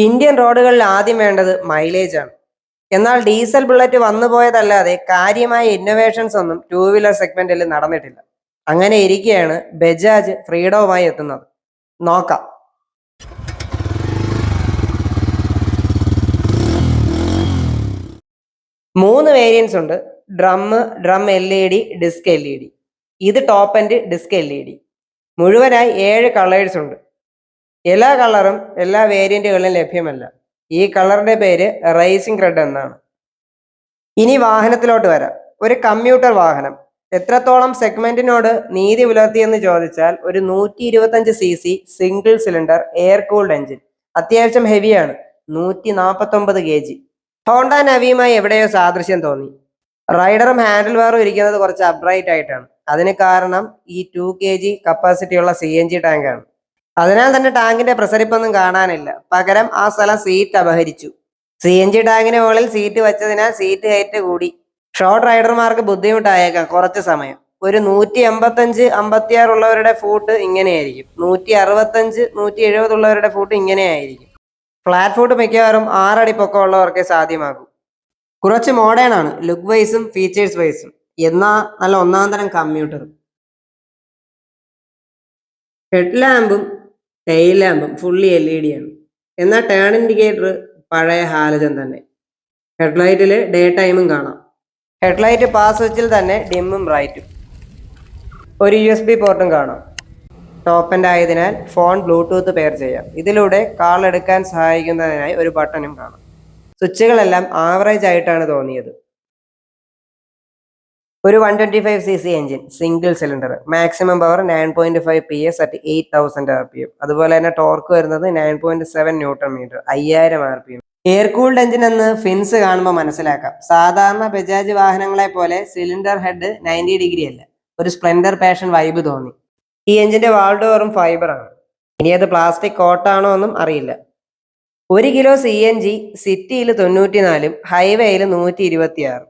Indian റോഡുകളിൽ ആദ്യം വേണ്ടത് മൈലേജ് ആണ്. എന്നാൽ ഡീസൽ ബുള്ളറ്റ് വന്നുപോയതല്ലാതെ കാര്യമായ ഇന്നോവേഷൻസ് ഒന്നും ടൂ വീലർ സെഗ്മെന്റിൽ നടന്നിട്ടില്ല. അങ്ങനെ ഇരിക്കെയാണ് ബജാജ് ഫ്രീഡവുമായി എത്തുന്നത്. നോക്കാം. 3 വേരിയൻസ് ഉണ്ട്. Drum LED, disc LED. ഇത് ടോപ്പ് എൻഡ് ഡിസ്ക് LED. മുഴുവനായി 7 കളേഴ്സ് ഉണ്ട്. എല്ലാ കളറും എല്ലാ വേരിയന്റുകളിലും ലഭ്യമല്ല. ഈ കളറിന്റെ പേര് റേസിംഗ് റെഡ് എന്നാണ്. ഇനി വാഹനത്തിലോട്ട് വരാം. ഒരു കമ്മ്യൂട്ടർ വാഹനം എത്രത്തോളം സെഗ്മെന്റിനോട് നീതി പുലർത്തിയെന്ന് ചോദിച്ചാൽ ഒരു 125cc single cylinder air cooled engine. അത്യാവശ്യം ഹെവിയാണ്. 149 kg. ഹോണ്ട നവിയുമായി എവിടെയോ സാദൃശ്യം തോന്നി. റൈഡറും ഹാൻഡിൽ ബാറും ഇരിക്കുന്നത് കുറച്ച് അപ്രൈറ്റ് ആയിട്ടാണ്. അതിന് കാരണം ഈ 2 kg കപ്പാസിറ്റിയുള്ള CNG ടാങ്കാണ്. അതിനാൽ തന്നെ ടാങ്കിന്റെ പ്രസരിപ്പൊന്നും കാണാനില്ല. പകരം ആ സ്ഥലം സീറ്റ് അപഹരിച്ചു. CNG ടാങ്കിന് മുകളിൽ സീറ്റ് വെച്ചതിനാൽ സീറ്റ് ഹൈറ്റ് കൂടി. ഷോർട്ട് റൈഡർമാർക്ക് ബുദ്ധിമുട്ടായേക്കാം കുറച്ച് സമയം. ഒരു 155-56 ഉള്ളവരുടെ ഫൂട്ട് ഇങ്ങനെയായിരിക്കും. 165-170 ഉള്ളവരുടെ ഫൂട്ട് ഇങ്ങനെയായിരിക്കും. ഫ്ലാറ്റ് ഫൂട്ട് മിക്കവാറും 6 അടി പൊക്കമുള്ളവർക്കേ സാധ്യമാകൂ. കുറച്ച് മോഡേൺ ആണ് ലുക്ക് വൈസും ഫീച്ചേഴ്സ് വൈസും. എന്നാൽ നല്ല ഒന്നാം തരം കമ്പ്യൂട്ടറും. ഹെഡ് ലാമ്പും ടെയിൽ ലാമ്പും ഫുള്ളി LED ആണ്. എന്നാൽ ടേൺ ഇൻഡിക്കേറ്റർ പഴയ ഹാലജൻ തന്നെ. ഹെഡ്ലൈറ്റിൽ ഡേ ടൈമും കാണാം. ഹെഡ്ലൈറ്റ് പാസ് സ്വിച്ചിൽ തന്നെ ഡിമ്മും ബ്രൈറ്റും. ഒരു USB പോർട്ടും കാണാം. ടോപ്പ് എൻഡ് ആയതിനാൽ ഫോൺ ബ്ലൂടൂത്ത് പെയർ ചെയ്യാം. ഇതിലൂടെ കാൾ എടുക്കാൻ സഹായിക്കുന്നതിനായി ഒരു ബട്ടണും കാണാം. സ്വിച്ചുകളെല്ലാം ആവറേജ് ആയിട്ടാണ് തോന്നിയത്. ഒരു 125cc engine, single cylinder, maximum power 9.5 PS at 8000 RPM. അതുപോലെ തന്നെ ടോർക്ക് വരുന്നത് 9.7 Nm, 5000 RPM. Air cooled engine എന്ന് ഫിൻസ് കാണുമ്പോൾ മനസ്സിലാക്കാം. സാധാരണ ബജാജ് വാഹനങ്ങളെ പോലെ സിലിണ്ടർ ഹെഡ് 90 ഡിഗ്രി അല്ല. ഒരു സ്പ്ലെൻഡർ പാഷൻ വൈബ് തോന്നി. ഈ എഞ്ചിന്റെ വാൾ ഡോറും ഫൈബർ ആണ്. ഇനി അത് പ്ലാസ്റ്റിക് കോട്ടാണോ എന്നും അറിയില്ല. 1 കിലോ CNG സിറ്റിയിൽ 94, ഹൈവേയിൽ 126.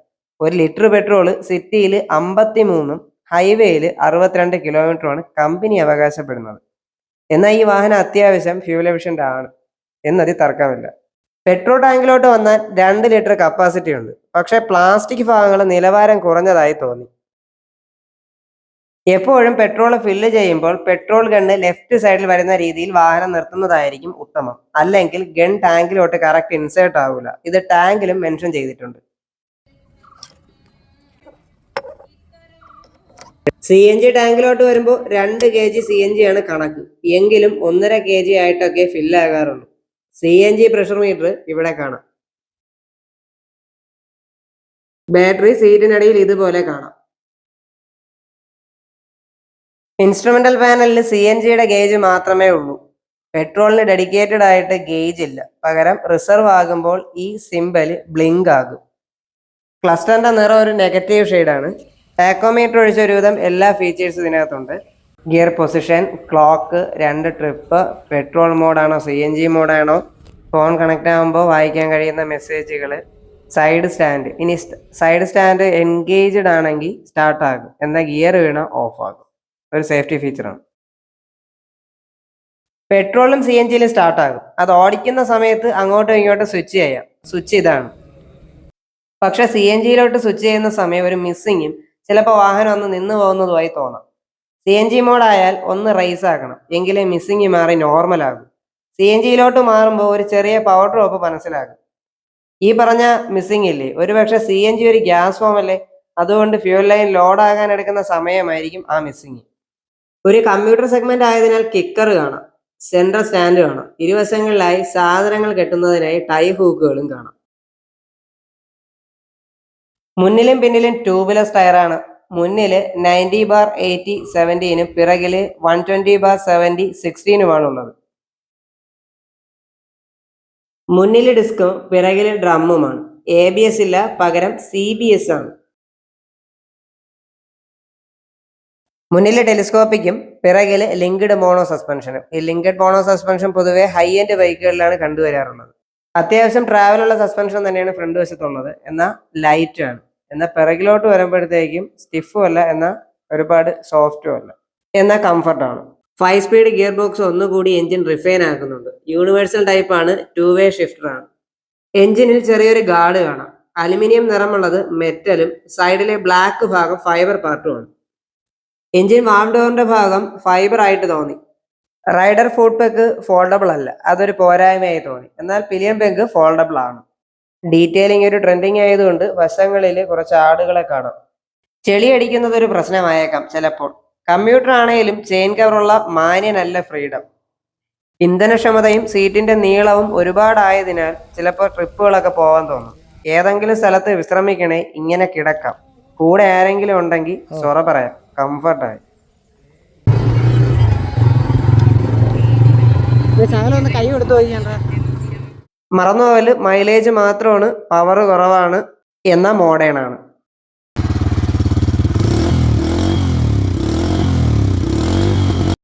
1 ലിറ്റർ പെട്രോൾ സിറ്റിയിൽ 53, ഹൈവേയിൽ 62 കിലോമീറ്ററുമാണ് കമ്പനി അവകാശപ്പെടുന്നത്. എന്നാൽ ഈ വാഹനം അത്യാവശ്യം ഫ്യൂൽ എഫിഷ്യന്റ് ആണ് എന്നതിൽ തർക്കമില്ല. പെട്രോൾ ടാങ്കിലോട്ട് വന്നാൽ 2 ലിറ്റർ കപ്പാസിറ്റി ഉണ്ട്. പക്ഷെ പ്ലാസ്റ്റിക് ഭാഗങ്ങൾ നിലവാരം കുറഞ്ഞതായി തോന്നി. എപ്പോഴും പെട്രോൾ ഫില്ല് ചെയ്യുമ്പോൾ പെട്രോൾ ഗണ്ണ് ലെഫ്റ്റ് സൈഡിൽ വരുന്ന രീതിയിൽ വാഹനം നിർത്തുന്നതായിരിക്കും ഉത്തമം. അല്ലെങ്കിൽ ഗൺ ടാങ്കിലോട്ട് കറക്റ്റ് ഇൻസേർട്ട് ആവില്ല. ഇത് ടാങ്കിലും മെൻഷൻ ചെയ്തിട്ടുണ്ട്. CNG ടാങ്കിലോട്ട് വരുമ്പോൾ 2 kg CNG ആണ് കണക്ക്. എങ്കിലും 1.5 kg ആയിട്ടൊക്കെ ഫില്ലാകാറുള്ളൂ. CNG പ്രഷർ മീറ്റർ ഇവിടെ കാണാം. ബാറ്ററി സീറ്റിനടിയിൽ ഇതുപോലെ കാണാം. ഇൻസ്ട്രുമെന്റൽ പാനലിൽ CNGയുടെ ഗേജ് മാത്രമേ ഉള്ളൂ. പെട്രോളിന് ഡെഡിക്കേറ്റഡ് ആയിട്ട് ഗേജ് ഇല്ല. പകരം റിസർവ് ആകുമ്പോൾ ഈ സിമ്പൽ ബ്ലിങ്ക് ആകും. ക്ലസ്റ്ററിന്റെ നിറം ഒരു നെഗറ്റീവ് ഷെയ്ഡാണ്. ടാക്കോമീറ്റർ ഒഴിച്ച ഒരുവിധം എല്ലാ ഫീച്ചേഴ്സും ഇതിനകത്തുണ്ട്. Gear position, clock, 2 trip, petrol മോഡാണോ CNG മോഡാണോ, ഫോൺ കണക്ട് ആകുമ്പോൾ വായിക്കാൻ കഴിയുന്ന മെസ്സേജുകൾ, സൈഡ് സ്റ്റാൻഡ്. ഇനി സൈഡ് സ്റ്റാൻഡ് എൻഗേജ്ഡ് ആണെങ്കിൽ സ്റ്റാർട്ട് ആകും. എന്നാൽ ഗിയർ വീണ ഓഫ് ആകും. ഒരു സേഫ്റ്റി ഫീച്ചറാണ്. പെട്രോളും CNGയിലും സ്റ്റാർട്ട് ആകും. അത് ഓടിക്കുന്ന സമയത്ത് അങ്ങോട്ടും ഇങ്ങോട്ടും സ്വിച്ച് ചെയ്യാം. സ്വിച്ച് ഇതാണ്. പക്ഷെ CNGയിലോട്ട് സ്വിച്ച് ചെയ്യുന്ന സമയം ഒരു മിസ്സിങ്ങും ചിലപ്പോൾ വാഹനം ഒന്ന് നിന്ന് പോകുന്നതുമായി തോന്നാം. CNG മോഡായാൽ ഒന്ന് റൈസ് ആക്കണം, എങ്കിലേ മിസ്സിങ് മാറി നോർമൽ ആകും. CNGയിലോട്ട് മാറുമ്പോൾ ഒരു ചെറിയ പവർ ഡ്രോപ്പ് മനസ്സിലാകും. ഈ പറഞ്ഞ മിസ്സിങ് ഇല്ലേ, ഒരുപക്ഷെ CNG ഒരു ഗ്യാസ് ഫോം അല്ലേ, അതുകൊണ്ട് ഫ്യൂൽ ലൈൻ ലോഡാകാൻ എടുക്കുന്ന സമയമായിരിക്കും ആ മിസ്സിങ്. ഒരു കമ്പ്യൂട്ടർ സെഗ്മെന്റ് ആയതിനാൽ കിക്കർ കാണാം. സെൻട്രൽ സ്റ്റാൻഡ് കാണാം. ഇരുവശങ്ങളിലായി സാധനങ്ങൾ കെട്ടുന്നതിനായി ടൈ ഹൂക്കുകളും കാണാം. മുന്നിലും പിന്നിലും ട്യൂബ്ലെസ് ടയറാണ്. മുന്നില് 90/80 17നും പിറകില് 120/70 16നുമാണുള്ളത്. മുന്നില് ഡിസ്കും പിറകില് ഡ്രമ്മുമാണ്. ABS ഇല്ല, പകരം CBS ആണ്. മുന്നിലെ ടെലിസ്കോപ്പിക്കും പിറകില് ലിങ്ക്ഡ് മോണോ സസ്പെൻഷനും. ഈ ലിങ്ക്ഡ് മോണോ സസ്പെൻഷൻ പൊതുവെ ഹൈ എൻഡ് ബൈക്കുകളിലാണ് കണ്ടുവരാറുള്ളത്. അത്യാവശ്യം ട്രാവലുള്ള സസ്പെൻഷൻ തന്നെയാണ് ഫ്രണ്ട് വശത്തുള്ളത്. എന്നാൽ ലൈറ്റ് ആണ്. എന്നാൽ പിറകിലോട്ട് വരുമ്പോഴത്തേക്കും സ്റ്റിഫും അല്ല, എന്നാൽ ഒരുപാട് സോഫ്റ്റും അല്ല, എന്നാൽ കംഫർട്ടാണ്. 5 സ്പീഡ് ഗിയർ ബോക്സ് ഒന്നുകൂടി എഞ്ചിൻ റിഫൈൻ ആക്കുന്നുണ്ട്. യൂണിവേഴ്സൽ ടൈപ്പ് ആണ്, 2-വേ ഷിഫ്റ്റർ ആണ്. എഞ്ചിനിൽ ചെറിയൊരു ഗാർഡ് കാണാം. അലുമിനിയം നിറമുള്ളത് മെറ്റലും സൈഡിലെ ബ്ലാക്ക് ഭാഗം ഫൈബർ പാർട്ടുമാണ്. എഞ്ചിൻ വാൾവ് ഡോറിന്റെ ഭാഗം ഫൈബർ ആയിട്ട് തോന്നി. റൈഡർ ഫുഡ് പെഗ് ഫോൾഡബിൾ അല്ല, അതൊരു പോരായ്മയായി തോന്നി. എന്നാൽ പിലിയൻ പെഗ് ഫോൾഡബിൾ ആണ്. ഡീറ്റെയിലിംഗ് ഒരു ട്രെൻഡിങ് ആയതുകൊണ്ട് വശങ്ങളിൽ കുറച്ച് ആടുകളെ കാണാം. ചെളി അടിക്കുന്നത് ഒരു പ്രശ്നമായേക്കാം ചിലപ്പോൾ. കമ്പ്യൂട്ടർ ആണെങ്കിലും ചെയിൻ കവറുള്ള മാന്യനല്ല ഫ്രീഡം. ഇന്ധനക്ഷമതയും സീറ്റിന്റെ നീളവും ഒരുപാടായതിനാൽ ചിലപ്പോൾ ട്രിപ്പുകളൊക്കെ പോകാൻ തോന്നും. ഏതെങ്കിലും സ്ഥലത്ത് വിശ്രമിക്കണേ ഇങ്ങനെ കിടക്കാം. കൂടെ ആരെങ്കിലും ഉണ്ടെങ്കിൽ സൊറ പറയാം, കംഫർട്ടായി. കൈ കൊടുത്തു പോയിട്ടാ. മറന്നുപോകല് മൈലേജ് മാത്രമാണ്, പവർ കുറവാണ്, എന്നാൽ മോഡേൺ ആണ്.